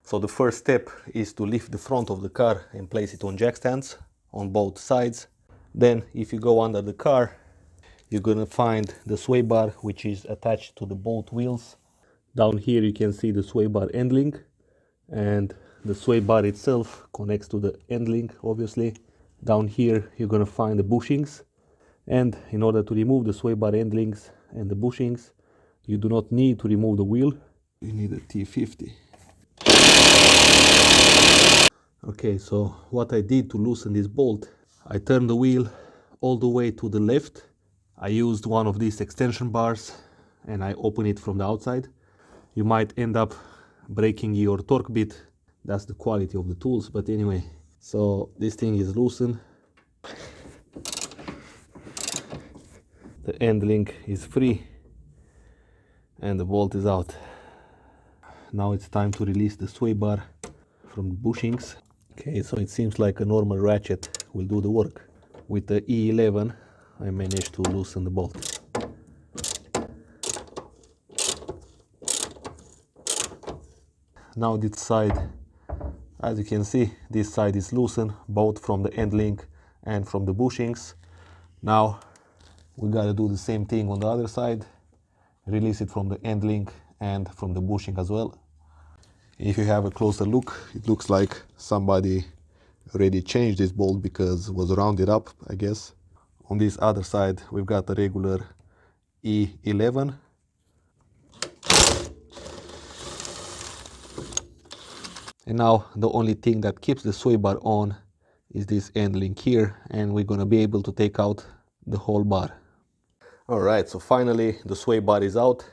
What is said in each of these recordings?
So the first step is to lift the front of the car and place it on jack stands on both sides. Then if you go under the car, you're gonna find the sway bar, which is attached to the both wheels. Down here you can see the sway bar end link, and the sway bar itself connects to the end link, obviously. Down here you're gonna find the bushings, and in order to remove the sway bar end links and the bushings, you do not need to remove the wheel. You need a T50. Okay, so what I did to loosen this bolt, I turned the wheel all the way to the left. I used one of these extension bars and I open it from the outside. You might end up breaking your torque bit. That's the quality of the tools, but anyway. So this thing is loosened. The end link is free and the bolt is out. Now it's time to release the sway bar from the bushings. Okay, so it seems like a normal ratchet will do the work. With the E11, I managed to loosen the bolt. Now this side, as you can see, this side is loosened, both from the end link and from the bushings. Now we gotta do the same thing on the other side, release it from the end link and from the bushing as well. If you have a closer look, it looks like somebody already changed this bolt because it was rounded up, I guess. On this other side, we've got a regular E11. And now the only thing that keeps the sway bar on is this end link here, and we're gonna be able to take out the whole bar. All right, so finally the sway bar is out.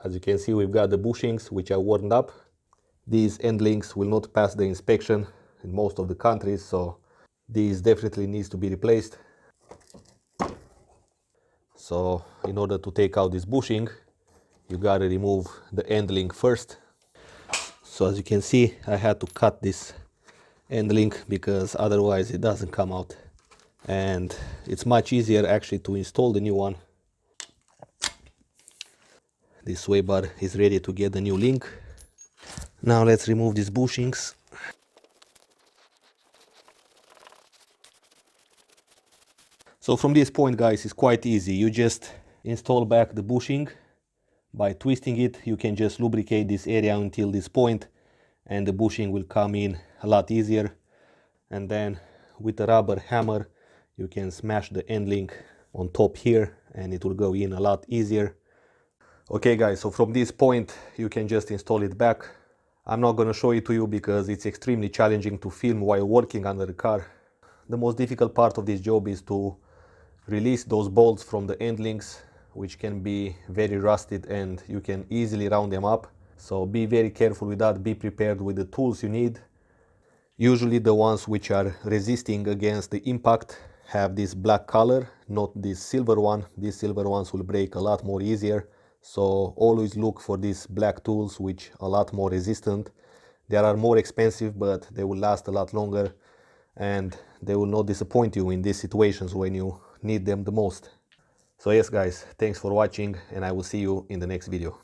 As you can see, we've got the bushings, which are warmed up. These end links will not pass the inspection in most of the countries, so these definitely needs to be replaced. So in order to take out this bushing, you gotta remove the end link first. So as you can see, I had to cut this end link because otherwise it doesn't come out. And it's much easier actually to install the new one. This sway bar is ready to get the new link. Now let's remove these bushings. So from this point, guys, it's quite easy. You just install back the bushing. By twisting it, you can just lubricate this area until this point, and the bushing will come in a lot easier. And then with a rubber hammer, you can smash the end link on top here and it will go in a lot easier. Okay guys, so from this point, you can just install it back. I'm not going to show it to you because it's extremely challenging to film while working under the car. The most difficult part of this job is to release those bolts from the end links, which can be very rusted and you can easily round them up. So be very careful with that, be prepared with the tools you need. Usually the ones which are resisting against the impact have this black color, not this silver one. These silver ones will break a lot more easier. So always look for these black tools which are a lot more resistant. They are more expensive, but they will last a lot longer and they will not disappoint you in these situations when you need them the most. So yes guys, thanks for watching and I will see you in the next video.